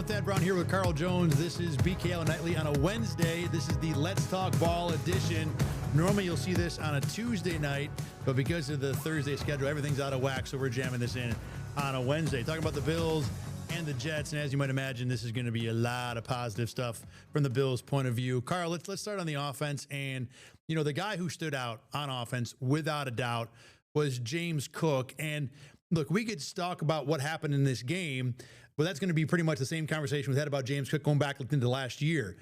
doing? Thad Brown here with Carl Jones. This is BKL Nightly on a Wednesday. This is the Let's Talk Ball edition. Normally you'll see this on a Tuesday night, but because of the Thursday schedule, everything's out of whack, so we're jamming this in on a Wednesday. Talking about the Bills and the Jets, and as you might imagine, this is going to be a lot of positive stuff from the Bills' point of view. Carl, let's start on the offense, and the guy who stood out on offense without a doubt was James Cook. And look, we could talk about what happened in this game, but that's going to be pretty much the same conversation we had about James Cook going back into last year.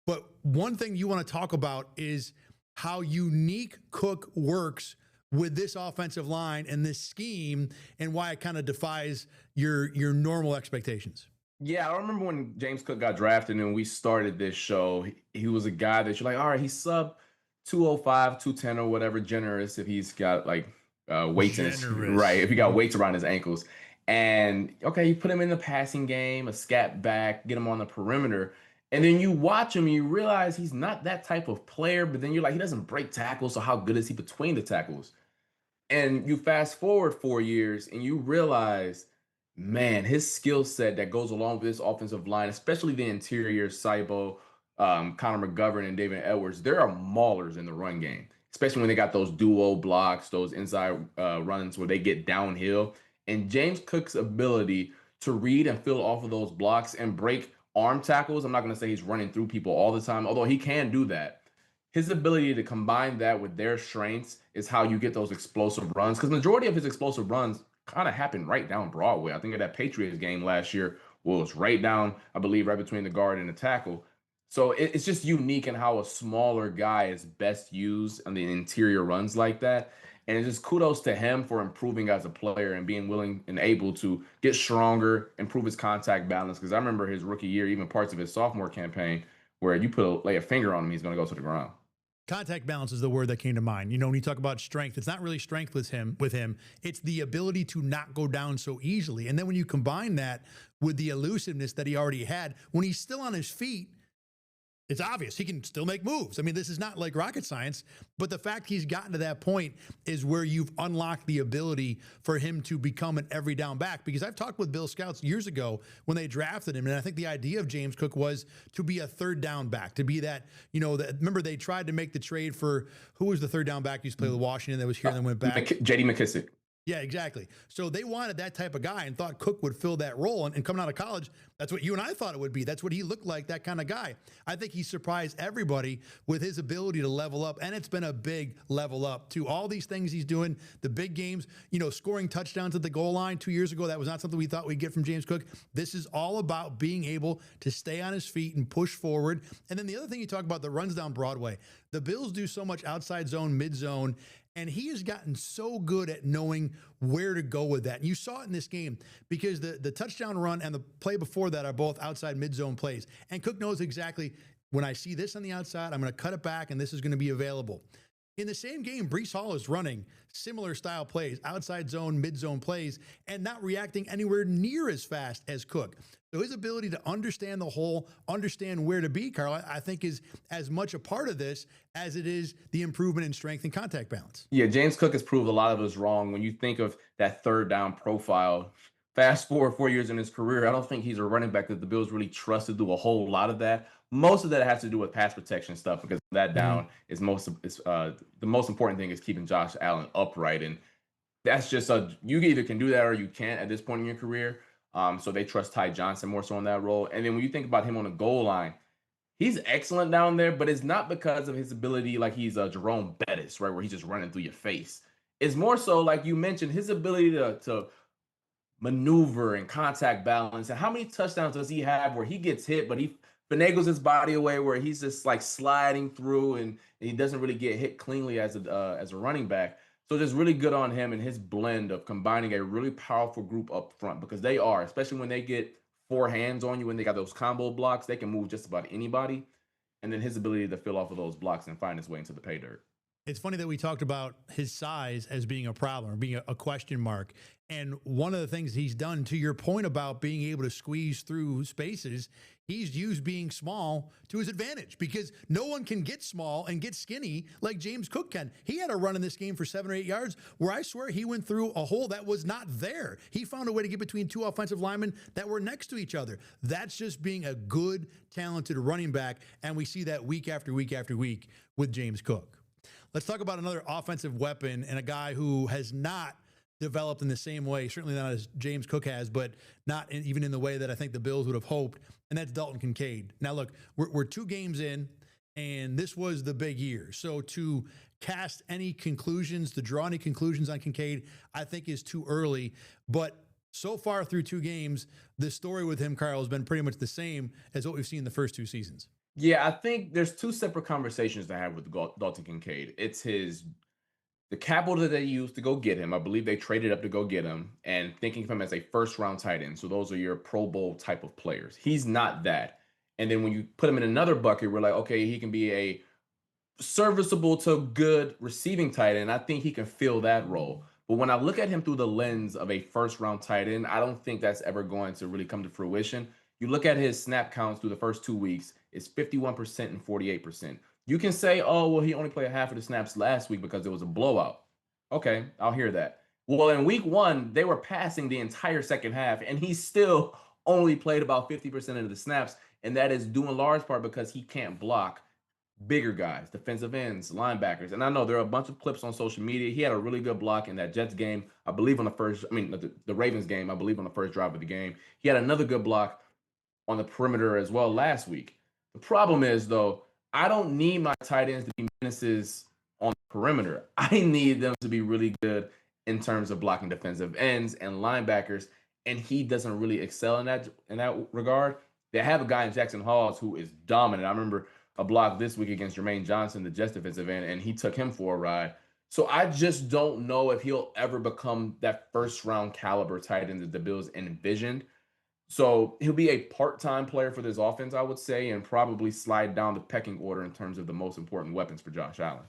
But one thing you want to talk about is how unique Cook works with this offensive line and this scheme, and why it kind of defies your normal expectations. Yeah, I remember when James Cook got drafted and we started this show, he was a guy that you're like, all right, he's sub 205, 210 or whatever, generous if he's got like weights in his, right, if he got weights around his ankles. And okay, you put him in the passing game, a scat back, get him on the perimeter. And then you watch him and you realize he's not that type of player, but then you're like, he doesn't break tackles, so how good is he between the tackles? And you fast forward 4 years and you realize, man, his skill set that goes along with this offensive line, especially the interior, Saibo, Connor McGovern, and David Edwards, there are maulers in the run game, especially when they got those duo blocks, those inside runs where they get downhill. And James Cook's ability to read and fill off of those blocks and break arm tackles, I'm not going to say he's running through people all the time, although he can do that. His ability to combine that with their strengths is how you get those explosive runs, because majority of his explosive runs kind of happened right down Broadway. I think of that Patriots game last year was right down, I believe, right between the guard and the tackle. So it's just unique in how a smaller guy is best used on the interior runs like that. And it's just kudos to him for improving as a player and being willing and able to get stronger, improve his contact balance. Because I remember his rookie year, even parts of his sophomore campaign, where you lay a finger on him, he's going to go to the ground. Contact balance is the word that came to mind. When you talk about strength, it's not really strength with him. It's the ability to not go down so easily. And then when you combine that with the elusiveness that he already had, when he's still on his feet, it's obvious he can still make moves. I mean, this is not like rocket science, but the fact he's gotten to that point is where you've unlocked the ability for him to become an every down back. Because I've talked with Bill scouts years ago when they drafted him, and I think the idea of James Cook was to be a third down back, to be that, remember they tried to make the trade for, who was the third down back who used to play with Washington that was here and then went back? J.D. McKissick. Yeah, exactly. So they wanted that type of guy and thought Cook would fill that role. And coming out of college, that's what you and I thought it would be. That's what he looked like, that kind of guy. I think he surprised everybody with his ability to level up. And it's been a big level up to all these things he's doing, the big games, scoring touchdowns at the goal line 2 years ago. That was not something we thought we'd get from James Cook. This is all about being able to stay on his feet and push forward. And then the other thing you talk about, the runs down Broadway. The Bills do so much outside zone, mid zone, and he has gotten so good at knowing where to go with that. And you saw it in this game because the touchdown run and the play before that are both outside mid-zone plays. And Cook knows exactly, when I see this on the outside, I'm going to cut it back and this is going to be available. In the same game, Breece Hall is running similar style plays, outside zone, mid-zone plays, and not reacting anywhere near as fast as Cook. So his ability to understand the hole, understand where to be, Carl, I think is as much a part of this as it is the improvement in strength and contact balance. Yeah, James Cook has proved a lot of us wrong. When you think of that third down profile, fast forward 4 years in his career, I don't think he's a running back that the Bills really trust to do a whole lot of that. Most of that has to do with pass protection stuff, because that down is the most important thing is keeping Josh Allen upright. And that's just you either can do that or you can't at this point in your career. So they trust Ty Johnson more so in that role. And then when you think about him on the goal line, he's excellent down there, but it's not because of his ability like he's a Jerome Bettis, right, where he's just running through your face. It's more so, like you mentioned, his ability to maneuver and contact balance. And how many touchdowns does he have where he gets hit, but he finagles his body away, where he's just like sliding through and he doesn't really get hit cleanly as a running back. So just really good on him and his blend of combining a really powerful group up front, because they are, especially when they get four hands on you, when they got those combo blocks, they can move just about anybody. And then his ability to fill off of those blocks and find his way into the pay dirt. It's funny that we talked about his size as being a problem or being a question mark. And one of the things he's done, to your point about being able to squeeze through spaces, he's used being small to his advantage because no one can get small and get skinny like James Cook can. He had a run in this game for 7 or 8 yards where I swear he went through a hole that was not there. He found a way to get between two offensive linemen that were next to each other. That's just being a good, talented running back. And we see that week after week after week with James Cook. Let's talk about another offensive weapon and a guy who has not developed in the same way, certainly not as James Cook has, but not even in the way that I think the Bills would have hoped, and that's Dalton Kincaid. Now, look, we're 2 games in, and this was the big year. So to cast any conclusions, to draw any conclusions on Kincaid, I think is too early. But so far through 2 games, the story with him, Carl, has been pretty much the same as what we've seen in the first 2 seasons. Yeah, I think there's 2 separate conversations to have with Dalton Kincaid. It's the capital that they used to go get him. I believe they traded up to go get him, and thinking of him as a first round tight end. So those are your Pro Bowl type of players. He's not that. And then when you put him in another bucket, we're like, okay, he can be a serviceable to good receiving tight end. I think he can fill that role. But when I look at him through the lens of a first round tight end, I don't think that's ever going to really come to fruition. You look at his snap counts through the first 2 weeks, it's 51% and 48%. You can say, oh, well, he only played half of the snaps last week because it was a blowout. Okay, I'll hear that. Well, in week 1, they were passing the entire second half, and he still only played about 50% of the snaps. And that is due in large part because he can't block bigger guys, defensive ends, linebackers. And I know there are a bunch of clips on social media. He had a really good block in that Jets game, I believe on the Ravens game, I believe on the first drive of the game. He had another good block on the perimeter as well last week. The problem is, though, I don't need my tight ends to be menaces on the perimeter. I need them to be really good in terms of blocking defensive ends and linebackers, and he doesn't really excel in that regard. They have a guy in Jackson Halls who is dominant. I remember a block this week against Jermaine Johnson, the Jets defensive end, and he took him for a ride. So I just don't know if he'll ever become that first-round caliber tight end that the Bills envisioned. So he'll be a part-time player for this offense, I would say, and probably slide down the pecking order in terms of the most important weapons for Josh Allen.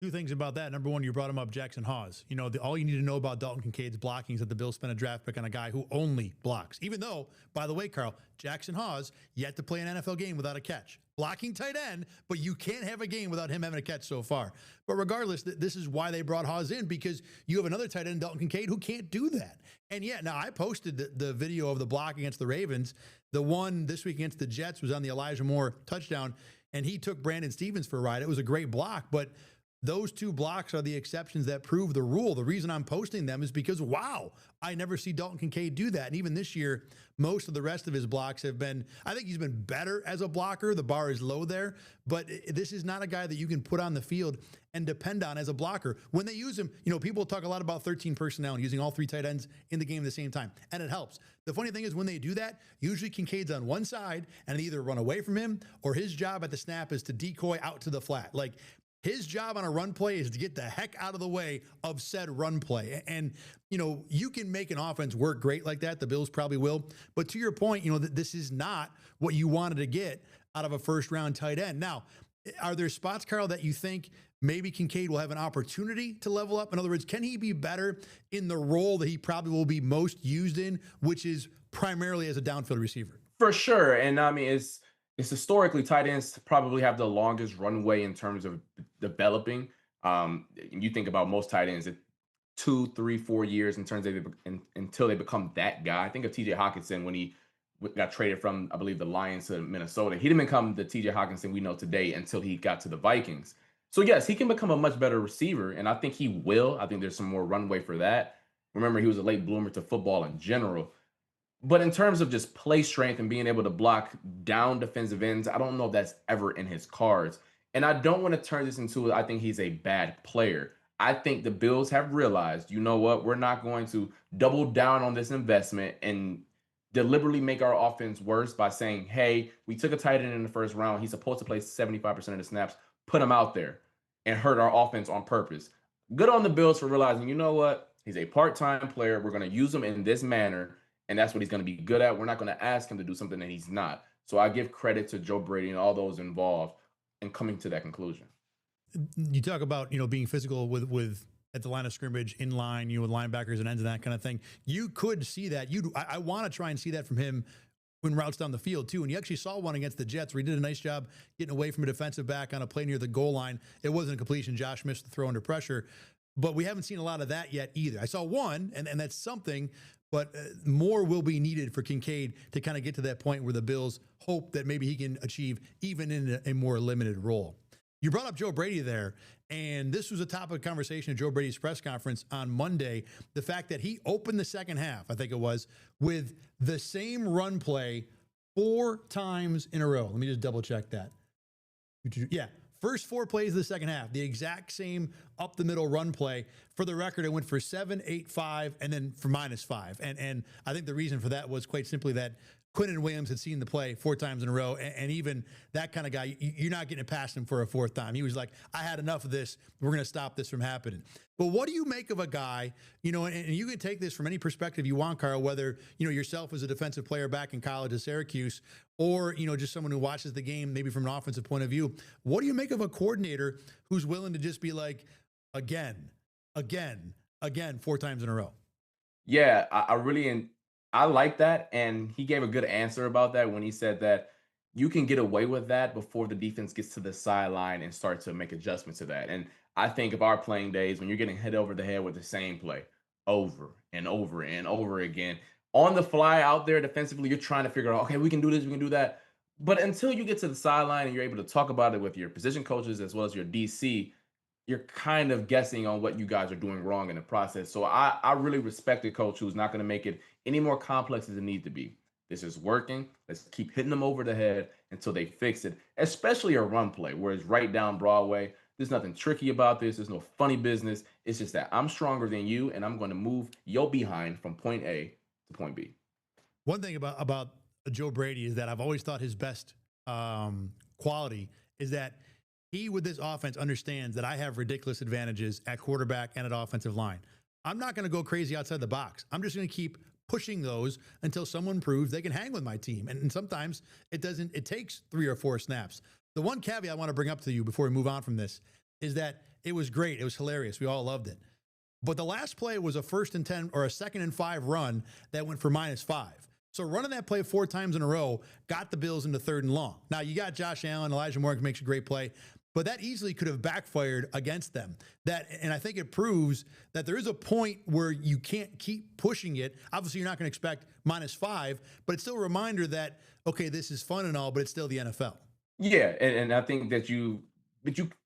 2 things about that. Number one, you brought him up, Jackson Hawes. You know, all you need to know about Dalton Kincaid's blocking is that the Bills spent a draft pick on a guy who only blocks. Even though, by the way, Carl, Jackson Hawes yet to play an NFL game without a catch. Blocking tight end, but you can't have a game without him having a catch so far. But regardless, this is why they brought Hawes in, because you have another tight end, Dalton Kincaid, who can't do that. And yeah, now I posted the video of the block against the Ravens. The one this week against the Jets was on the Elijah Moore touchdown, and he took Brandon Stevens for a ride. It was a great block, but those 2 blocks are the exceptions that prove the rule. The reason I'm posting them is because, wow, I never see Dalton Kincaid do that. And even this year, most of the rest of his blocks have been, I think he's been better as a blocker. The bar is low there, but this is not a guy that you can put on the field and depend on as a blocker. When they use him, you know, people talk a lot about 13 personnel and using all 3 tight ends in the game at the same time, and it helps. The funny thing is when they do that, usually Kincaid's on one side and they either run away from him or his job at the snap is to decoy out to the flat. Like, his job on a run play is to get the heck out of the way of said run play. And, you know, you can make an offense work great like that. The Bills probably will. But to your point, you know, this is not what you wanted to get out of a first-round tight end. Now, are there spots, Carl, that you think maybe Kincaid will have an opportunity to level up? In other words, can he be better in the role that he probably will be most used in, which is primarily as a downfield receiver? For sure. And I mean, it's historically tight ends probably have the longest runway in terms of developing. You think about most tight ends at 2, 3, 4 years in terms of until they become that guy. I think of TJ Hawkinson when he got traded from, I believe, the Lions to Minnesota. He didn't become the TJ Hawkinson we know today until he got to the Vikings. So yes, he can become a much better receiver, and I think he will. I think there's some more runway for that. Remember, he was a late bloomer to football in general. But in terms of just play strength and being able to block down defensive ends, I don't know if that's ever in his cards. And I don't want to turn this into, I think he's a bad player. I think the Bills have realized, you know what, we're not going to double down on this investment and deliberately make our offense worse by saying, hey, we took a tight end in the first round. He's supposed to play 75% of the snaps. Put him out there and hurt our offense on purpose. Good on the Bills for realizing, you know what, he's a part-time player. We're going to use him in this manner. And that's what he's going to be good at. We're not going to ask him to do something that he's not. So I give credit to Joe Brady and all those involved in coming to that conclusion. You talk about, being physical with at the line of scrimmage, in line, with linebackers and ends and that kind of thing. You could see that. I want to try and see that from him when routes down the field too. And you actually saw one against the Jets where he did a nice job getting away from a defensive back on a play near the goal line. It wasn't a completion. Josh missed the throw under pressure, but we haven't seen a lot of that yet either. I saw one, and that's something, but more will be needed for Kincaid to kind of get to that point where the Bills hope that maybe he can achieve even in a more limited role. You brought up Joe Brady there, and this was a topic of conversation at Joe Brady's press conference on Monday. The fact that he opened the second half, I think it was, with the same run play 4 times in a row. Let me just double check that. Yeah, first 4 plays of the second half, the exact same up the middle run play. For the record, it went for 7, 8, 5, and then for -5. And I think the reason for that was quite simply that Quinnen Williams had seen the play 4 times in a row. And even that kind of guy, you're not getting it past him for a 4th time. He was like, I had enough of this. We're going to stop this from happening. But what do you make of a guy, and you can take this from any perspective you want, Carl, whether, yourself as a defensive player back in college at Syracuse or, just someone who watches the game, maybe from an offensive point of view. What do you make of a coordinator who's willing to just be like, again, 4 times in a row? Yeah, I like that, and he gave a good answer about that when he said that you can get away with that before the defense gets to the sideline and start to make adjustments to that. And I think of our playing days when you're getting hit over the head with the same play over and over and over again on the fly out there defensively, you're trying to figure out, okay, we can do this, we can do that. But until you get to the sideline and you're able to talk about it with your position coaches as well as your DC, you're kind of guessing on what you guys are doing wrong in the process. So I really respect a coach who's not going to make it any more complex as it needs to be. This is working. Let's keep hitting them over the head until they fix it, especially a run play where it's right down Broadway. There's nothing tricky about this. There's no funny business. It's just that I'm stronger than you, and I'm going to move your behind from point A to point B. One thing about Joe Brady is that I've always thought his best quality is that he, with this offense, understands that I have ridiculous advantages at quarterback and at offensive line. I'm not going to go crazy outside the box. I'm just going to keep pushing those until someone proves they can hang with my team. And sometimes it doesn't. It takes 3 or 4 snaps. The one caveat I want to bring up to you before we move on from this is that it was great. It was hilarious. We all loved it. But the last play was a 1st and 10 or a 2nd and 5 run that went for -5. So running that play 4 times in a row got the Bills into 3rd and long. Now you got Josh Allen, Elijah Moore makes a great play, but that easily could have backfired against them. And I think it proves that there is a point where you can't keep pushing it. Obviously, you're not going to expect -5, but it's still a reminder that, okay, this is fun and all, but it's still the NFL. Yeah, and I think that you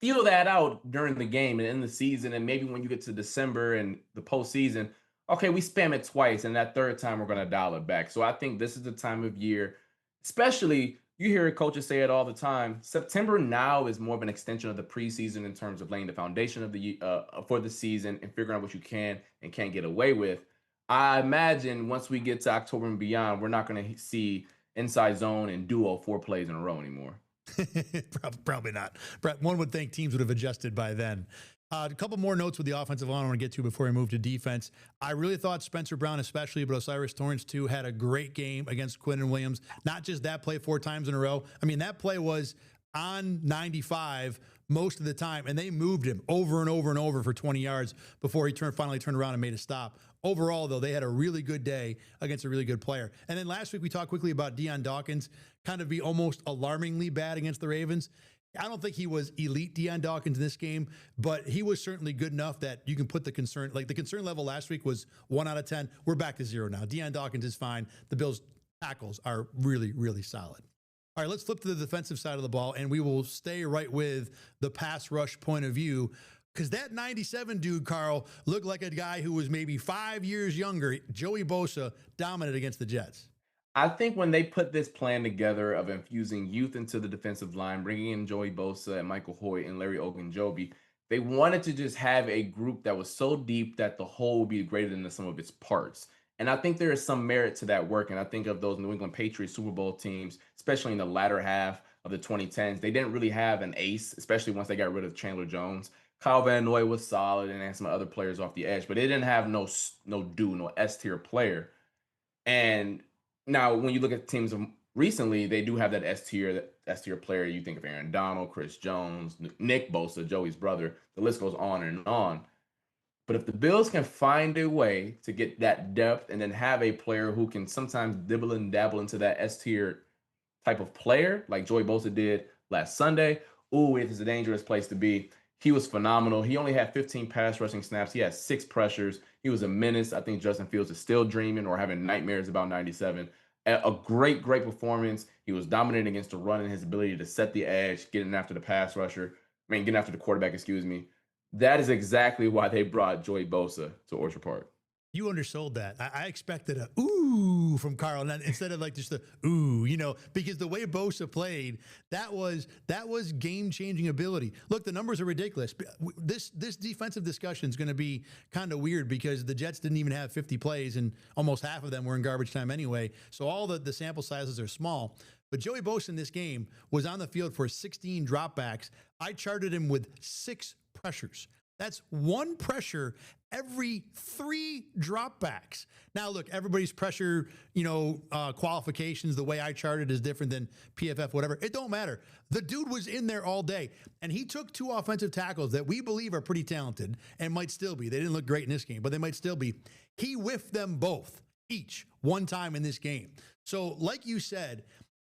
feel that out during the game and in the season, and maybe when you get to December and the postseason, okay, we spam it twice, and that 3rd time we're going to dial it back. So I think this is the time of year, especially you hear coaches say it all the time. September now is more of an extension of the preseason in terms of laying the foundation of the for the season and figuring out what you can and can't get away with. I imagine once we get to October and beyond, we're not going to see inside zone and duo 4 plays in a row anymore. Probably not. One would think teams would have adjusted by then. A couple more notes with the offensive line I want to get to before we move to defense. I really thought Spencer Brown especially, but Osiris Torrance too, had a great game against Quinnen Williams. Not just that play 4 times in a row. I mean, that play was on 95 most of the time, and they moved him over and over and over for 20 yards before he finally turned around and made a stop. Overall, though, they had a really good day against a really good player. And then last week, we talked quickly about Deion Dawkins kind of be almost alarmingly bad against the Ravens. I don't think he was elite Deion Dawkins in this game, but he was certainly good enough that you can put the concern level last week was 1 out of 10. We're back to 0 now. Deion Dawkins is fine. The Bills' tackles are really, really solid. All right, let's flip to the defensive side of the ball, and we will stay right with the pass rush point of view, because that 97 dude, Carl, looked like a guy who was maybe 5 years younger. Joey Bosa dominated against the Jets. I think when they put this plan together of infusing youth into the defensive line, bringing in Joey Bosa and Michael Hoyt and Larry Ogunjobi, they wanted to just have a group that was so deep that the whole would be greater than the sum of its parts. And I think there is some merit to that work. And I think of those New England Patriots Super Bowl teams, especially in the latter half of the 2010s, they didn't really have an ace, especially once they got rid of Chandler Jones. Kyle Van Noy was solid and had some other players off the edge, but they didn't have no S tier player. And now, when you look at teams recently, they do have that S tier S tier player, you think of Aaron Donald, Chris Jones, Nick Bosa, Joey's brother. The list goes on and on. But if the Bills can find a way to get that depth and then have a player who can sometimes dibble and dabble into that S tier type of player, like Joey Bosa did last Sunday, ooh, it is a dangerous place to be. He was phenomenal. He only had 15 pass rushing snaps. He had 6 pressures. He was a menace. I think Justin Fields is still dreaming or having nightmares about 97. A great, great performance. He was dominating against the run and his ability to set the edge, getting after the pass rusher. Getting after the quarterback, excuse me. That is exactly why they brought Joey Bosa to Orchard Park. You undersold that. I expected a ooh from Carl instead of like just the ooh, because the way Bosa played, that was game-changing ability. Look, the numbers are ridiculous. This defensive discussion is going to be kind of weird because the Jets didn't even have 50 plays and almost half of them were in garbage time anyway. So all the sample sizes are small. But Joey Bosa in this game was on the field for 16 dropbacks. I charted him with 6 pressures. That's 1 pressure every 3 dropbacks. Now, look, everybody's pressure, qualifications, the way I charted is different than PFF, whatever. It don't matter. The dude was in there all day, and he took 2 offensive tackles that we believe are pretty talented and might still be. They didn't look great in this game, but they might still be. He whiffed them both, each, 1 time in this game. So, like you said,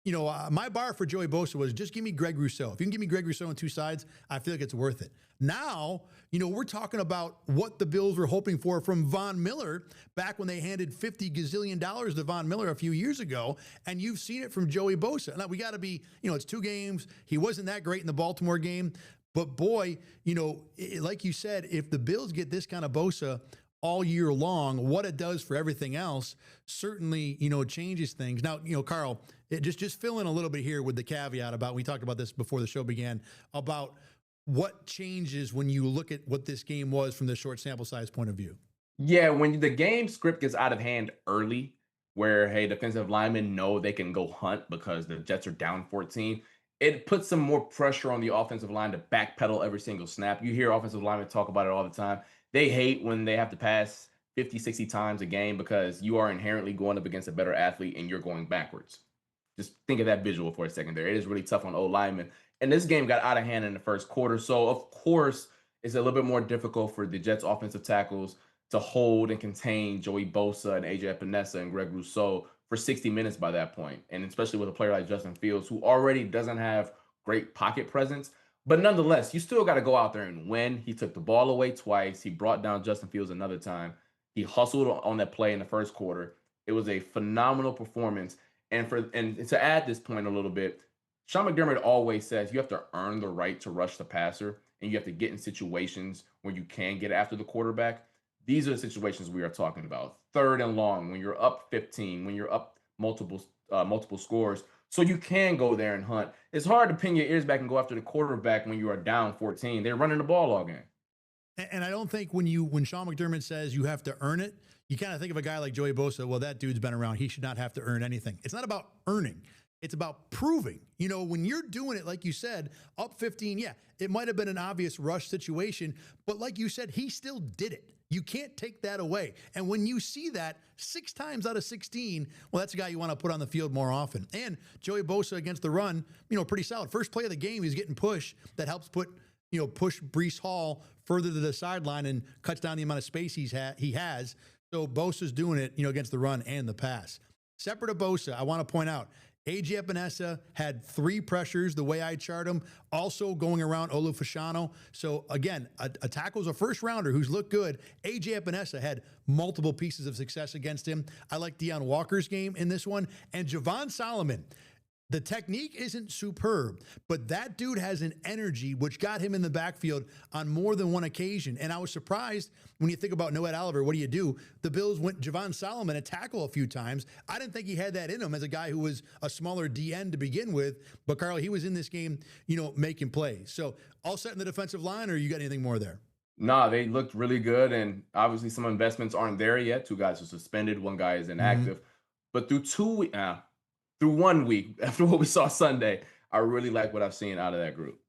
my bar for Joey Bosa was just give me Greg Rousseau. If you can give me Greg Rousseau on 2 sides, I feel like it's worth it. Now, we're talking about what the Bills were hoping for from Von Miller back when they handed $50 gazillion to Von Miller a few years ago, and you've seen it from Joey Bosa. Now, we got to be, it's 2 games. He wasn't that great in the Baltimore game, but boy, like you said, if the Bills get this kind of Bosa all year long, what it does for everything else certainly, changes things. Now, Carl, just fill in a little bit here with the caveat about, we talked about this before the show began, about what changes when you look at what this game was from the short sample size point of view. Yeah, when the game script gets out of hand early, where, hey, defensive linemen know they can go hunt because the Jets are down 14, it puts some more pressure on the offensive line to backpedal every single snap. You hear offensive linemen talk about it all the time. They hate when they have to pass 50, 60 times a game because you are inherently going up against a better athlete and you're going backwards. Just think of that visual for a second there. It is really tough on old linemen. And this game got out of hand in the first quarter. So, of course, it's a little bit more difficult for the Jets offensive tackles to hold and contain Joey Bosa and AJ Epinesa and Greg Rousseau for 60 minutes by that point. And especially with a player like Justin Fields, who already doesn't have great pocket presence. But nonetheless, you still got to go out there and win. He took the ball away twice. He brought down Justin Fields another time. He hustled on that play in the first quarter. It was a phenomenal performance. And to add this point a little bit, Sean McDermott always says you have to earn the right to rush the passer, and you have to get in situations where you can get after the quarterback. These are the situations we are talking about. 3rd and long, when you're up 15, when you're up multiple scores, so you can go there and hunt. It's hard to pin your ears back and go after the quarterback when you are down 14. They're running the ball all game. And I don't think when Sean McDermott says you have to earn it, you kind of think of a guy like Joey Bosa. Well, that dude's been around. He should not have to earn anything. It's not about earning. It's about proving. When you're doing it, like you said, up 15, yeah, it might have been an obvious rush situation, but like you said, he still did it. You can't take that away. And when you see that 6 times out of 16, well, that's a guy you want to put on the field more often. And Joey Bosa against the run, pretty solid. First play of the game, he's getting push that helps push Breece Hall further to the sideline and cuts down the amount of space he has. So Bosa's doing it, against the run and the pass. Separate of Bosa, I want to point out, AJ Epinesa had 3 pressures the way I chart him, also going around Olu Fashanu. So again, a tackle's a first rounder who's looked good. AJ Epinesa had multiple pieces of success against him. I like Deion Walker's game in this one. And Javon Solomon, the technique isn't superb, but that dude has an energy which got him in the backfield on more than one occasion. And I was surprised when you think about Noah Oliver, what do? The Bills went Javon Solomon a tackle a few times. I didn't think he had that in him as a guy who was a smaller DN to begin with. But Carl, he was in this game, making plays. So all set in the defensive line, or you got anything more there? Nah, they looked really good. And obviously some investments aren't there yet. 2 guys are suspended. 1 guy is inactive. But through 1 week after what we saw Sunday, I really like what I've seen out of that group.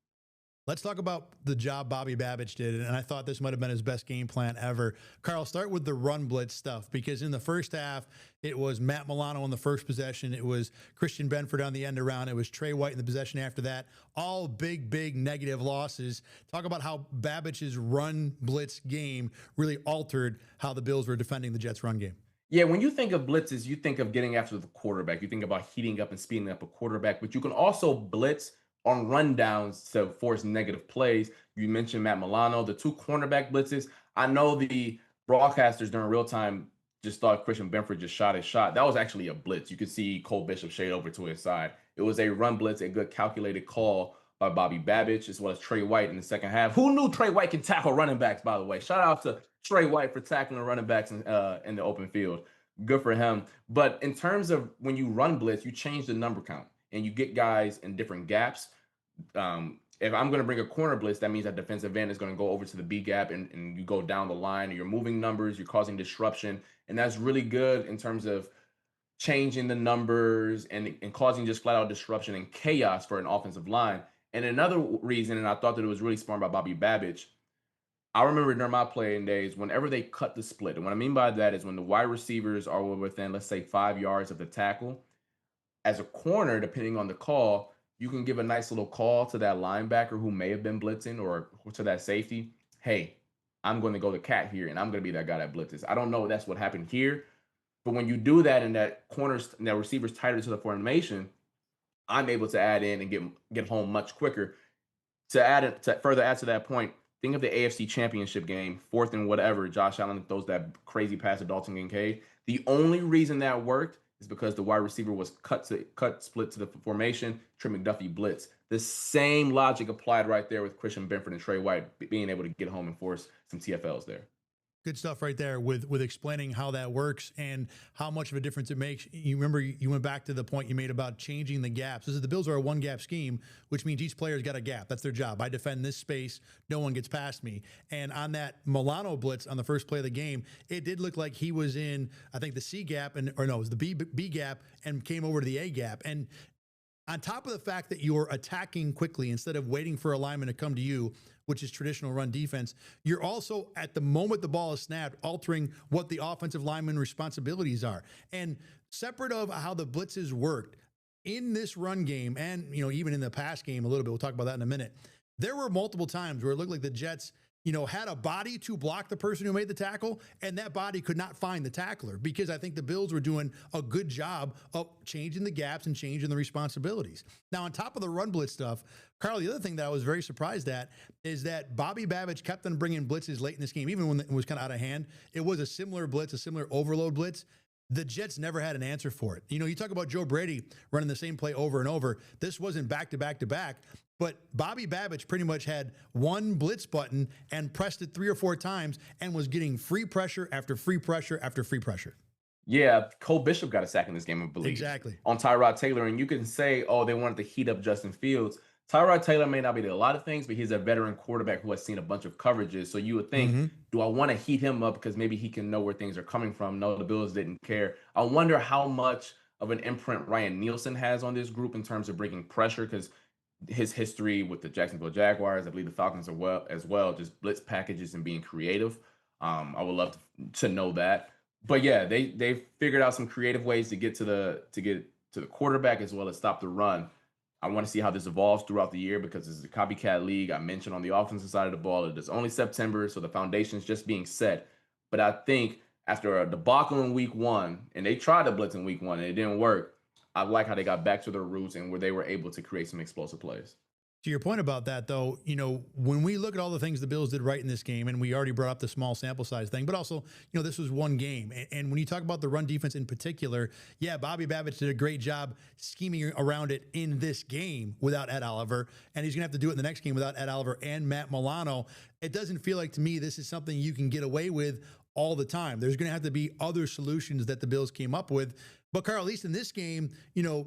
Let's talk about the job Bobby Babich did, and I thought this might have been his best game plan ever. Carl, start with the run blitz stuff, because in the first half, it was Matt Milano on the first possession. It was Christian Benford on the end around. It was Trey White in the possession after that. All big negative losses. Talk about how Babich's run blitz game really altered how the Bills were defending the Jets' run game. Yeah, when you think of blitzes, you think of getting after the quarterback. You think about heating up and speeding up a quarterback, but you can also blitz on rundowns to force negative plays. You mentioned Matt Milano, the two cornerback blitzes. I know the broadcasters during real time just thought Christian Benford just shot his shot. That was actually a blitz. You could see Cole Bishop shade over to his side. It was a run blitz, a good calculated call by Bobby Babich, as well as Trey White in the second half. Who knew Trey White can tackle running backs, by the way? Shout out to Trey White for tackling running backs in the open field. Good for him. But in terms of when you run blitz, you change the number count and you get guys in different gaps. If I'm going to bring a corner blitz, that means that defensive end is going to go over to the B gap and you go down the line, and you're moving numbers, you're causing disruption. And that's really good in terms of changing the numbers and causing just flat out disruption and chaos for an offensive line. And another reason, and I thought that it was really smart by Bobby Babich, I remember during my playing days, whenever they cut the split, and what I mean by that is when the wide receivers are within, let's say, 5 yards of the tackle, as a corner, depending on the call, you can give a nice little call to that linebacker who may have been blitzing, or to that safety. Hey, I'm going to go to cat here, and I'm going to be that guy that blitzes. I don't know if that's what happened here, but when you do that and that corners and that receiver's tighter to the formation, I'm able to add in and get home much quicker. To further add to that point, think of the AFC Championship game, 4th and whatever. Josh Allen throws that crazy pass to Dalton Kincaid. The only reason that worked is because the wide receiver was split to the formation. Trey McDuffie blitz. The same logic applied right there with Christian Benford and Trey White being able to get home and force some TFLs there. Good stuff right there with explaining how that works and how much of a difference it makes. You remember you went back to the point you made about changing the gaps. This is, the Bills are a one gap scheme, which means each player's got a gap. That's their job. I defend this space. No one gets past me. And on that Milano blitz on the first play of the game, it did look like he was in, I think, the C gap, it was the B gap, and came over to the A gap. And on top of the fact that you're attacking quickly instead of waiting for a lineman to come to you, which is traditional run defense, you're also, at the moment the ball is snapped, altering what the offensive lineman responsibilities are. And separate of how the blitzes worked in this run game, and even in the pass game a little bit, we'll talk about that in a minute, there were multiple times where it looked like the Jets had a body to block the person who made the tackle, and that body could not find the tackler, because I think the Bills were doing a good job of changing the gaps and changing the responsibilities. Now, on top of the run blitz stuff, Carl, the other thing that I was very surprised at is that Bobby Babich kept on bringing blitzes late in this game, even when it was kind of out of hand. It was a similar blitz, a similar overload blitz. The Jets never had an answer for it. You talk about Joe Brady running the same play over and over. This wasn't back to back to back, but Bobby Babich pretty much had one blitz button and pressed it 3 or 4 times and was getting free pressure after free pressure after free pressure. Yeah, Cole Bishop got a sack in this game, I believe. Exactly. On Tyrod Taylor. And you can say, oh, they wanted to heat up Justin Fields. Tyrod Taylor may not be a lot of things, but he's a veteran quarterback who has seen a bunch of coverages. So you would think, do I want to heat him up because maybe he can know where things are coming from? No, the Bills didn't care. I wonder how much of an imprint Ryan Nielsen has on this group in terms of bringing pressure, because his history with the Jacksonville Jaguars, I believe the Falcons as well, just blitz packages and being creative. I would love to know that. But yeah, they figured out some creative ways to get to the quarterback as well as stop the run. I want to see how this evolves throughout the year, because it's a copycat league. I mentioned on the offensive side of the ball, it is only September, so the foundation is just being set. But I think after a debacle in week 1, and they tried to blitz in week 1 and it didn't work, I like how they got back to their roots and where they were able to create some explosive plays. To your point about that, though, when we look at all the things the Bills did right in this game, and we already brought up the small sample size thing, but also, this was one game. And when you talk about the run defense in particular, yeah, Bobby Babich did a great job scheming around it in this game without Ed Oliver, and he's going to have to do it in the next game without Ed Oliver and Matt Milano. It doesn't feel like, to me, this is something you can get away with all the time. There's going to have to be other solutions that the Bills came up with. But Carl, at least in this game,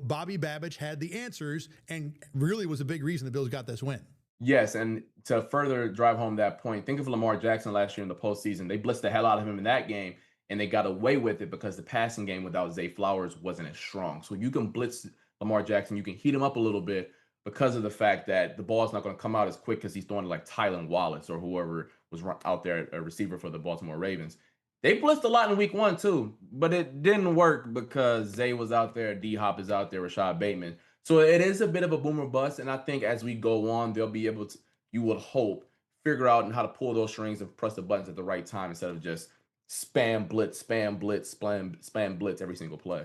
Bobby Babich had the answers and really was a big reason the Bills got this win. Yes, and to further drive home that point, think of Lamar Jackson last year in the postseason. They blitzed the hell out of him in that game, and they got away with it because the passing game without Zay Flowers wasn't as strong. So you can blitz Lamar Jackson, you can heat him up a little bit, because of the fact that the ball's not going to come out as quick because he's throwing to like Tylan Wallace or whoever was out there, a receiver for the Baltimore Ravens. They blitzed a lot in week 1 too, but it didn't work because Zay was out there, D-Hop is out there, Rashad Bateman. So it is a bit of a boomer bust, and I think as we go on, they'll be able to, you would hope, figure out how to pull those strings and press the buttons at the right time instead of just spam blitz, spam blitz, spam blitz every single play.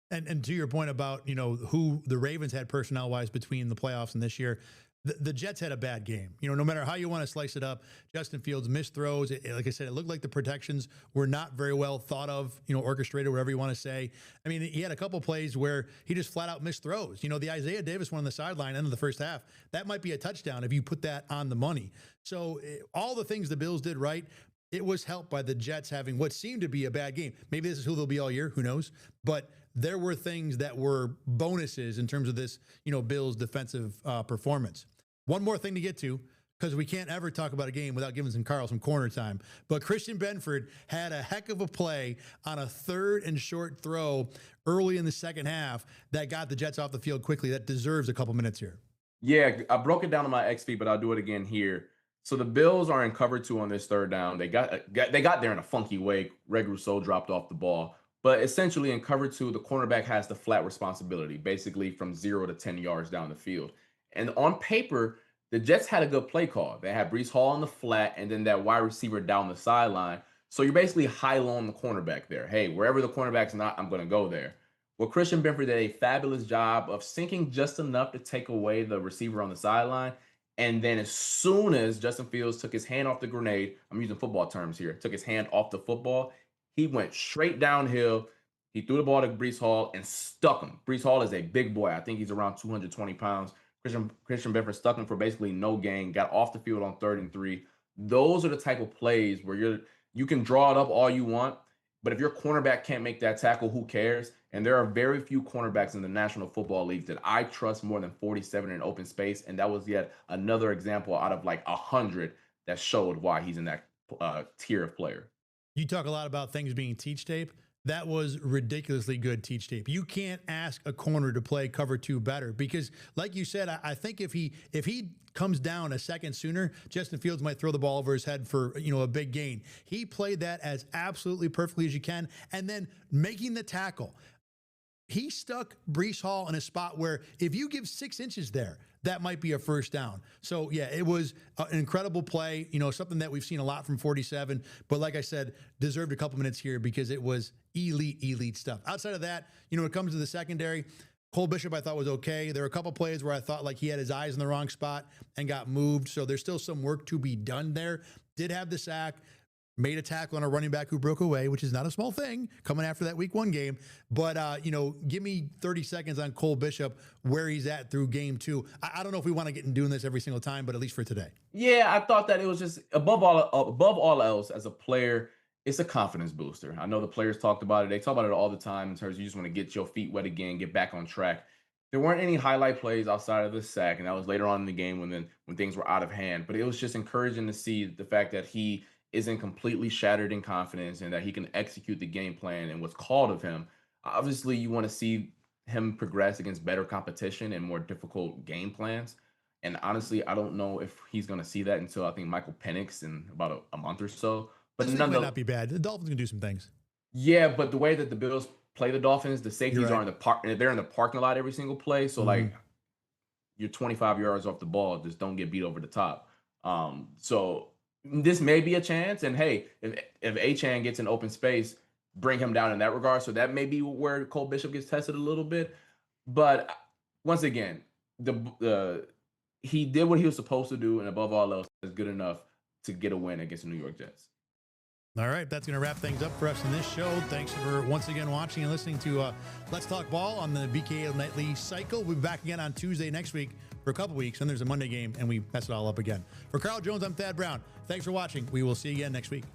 And to your point about, who the Ravens had personnel-wise between the playoffs and this year, the Jets had a bad game. No matter how you want to slice it up, Justin Fields missed throws. Like I said, it looked like the protections were not very well thought of, orchestrated, whatever you want to say. I mean, he had a couple plays where he just flat out missed throws. The Isaiah Davis one on the sideline, end of the first half, that might be a touchdown if you put that on the money. So all the things the Bills did right, it was helped by the Jets having what seemed to be a bad game. Maybe this is who they'll be all year. Who knows? But there were things that were bonuses in terms of this, Bills defensive performance. One more thing to get to, because we can't ever talk about a game without giving Carl some corner time. But Christian Benford had a heck of a play on a 3rd and short throw early in the second half that got the Jets off the field quickly. That deserves a couple minutes here. Yeah, I broke it down on my XP, but I'll do it again here. So the Bills are in cover 2 on this 3rd down. They got there in a funky way. Greg Rousseau dropped off the ball. But essentially in cover 2, the cornerback has the flat responsibility, basically from 0 to 10 yards down the field. And on paper, the Jets had a good play call. They had Breece Hall on the flat and then that wide receiver down the sideline. So you're basically high-low the cornerback there. Hey, wherever the cornerback's not, I'm going to go there. Well, Christian Benford did a fabulous job of sinking just enough to take away the receiver on the sideline. And then as soon as Justin Fields took his hand off the grenade, I'm using football terms here, took his hand off the football, he went straight downhill. He threw the ball to Breece Hall and stuck him. Breece Hall is a big boy. I think he's around 220 pounds. Christian Benford stuck him for basically no gain, got off the field on 3rd and 3. Those are the type of plays where you can draw it up all you want, but if your cornerback can't make that tackle, who cares? And there are very few cornerbacks in the National Football League that I trust more than 47 in open space, and that was yet another example out of like 100 that showed why he's in that tier of player. You talk a lot about things being teach tape. That was ridiculously good teach tape. You can't ask a corner to play cover 2 better because, like you said, I think if he comes down a second sooner, Justin Fields might throw the ball over his head for a big gain. He played that as absolutely perfectly as you can, and then making the tackle. He stuck Breece Hall in a spot where if you give 6 inches there, that might be a first down. So, yeah, it was an incredible play, something that we've seen a lot from 47. But like I said, deserved a couple minutes here because it was elite stuff. Outside of that, when it comes to the secondary, Cole Bishop I thought was okay. There were a couple plays where I thought like he had his eyes in the wrong spot and got moved. So there's still some work to be done there. Did have the sack. Made a tackle on a running back who broke away, which is not a small thing coming after that week 1 game. But, give me 30 seconds on Cole Bishop, where he's at through game 2. I don't know if we want to get in doing this every single time, but at least for today. Yeah, I thought that it was just above all else as a player, it's a confidence booster. I know the players talked about it. They talk about it all the time in terms of you just want to get your feet wet again, get back on track. There weren't any highlight plays outside of the sack, and that was later on in the game when things were out of hand. But it was just encouraging to see the fact that he isn't completely shattered in confidence and that he can execute the game plan and what's called of him. Obviously, you want to see him progress against better competition and more difficult game plans. And honestly, I don't know if he's going to see that until I think Michael Penix in about a month or so. But none might not be bad. The Dolphins can do some things. Yeah, but the way that the Bills play the Dolphins, the safeties are in the park. They're in the parking lot every single play. So like you're 25 yards off the ball, just don't get beat over the top. So this may be a chance. And hey, if Achane gets in open space, bring him down in that regard. So that may be where Cole Bishop gets tested a little bit. But once again, he did what he was supposed to do, and above all else, is good enough to get a win against the New York Jets. All right, that's going to wrap things up for us in this show. Thanks for once again watching and listening to Let's Talk Ball on the BKL Nightly cycle. We'll be back again on Tuesday next week for a couple weeks, and there's a Monday game, and we mess it all up again. For Carl Jones, I'm Thad Brown. Thanks for watching. We will see you again next week.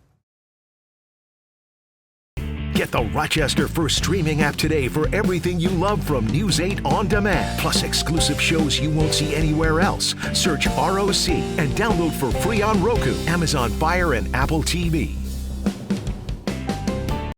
Get the Rochester First streaming app today for everything you love from News 8 on demand, plus exclusive shows you won't see anywhere else. Search ROC and download for free on Roku, Amazon Fire, and Apple TV.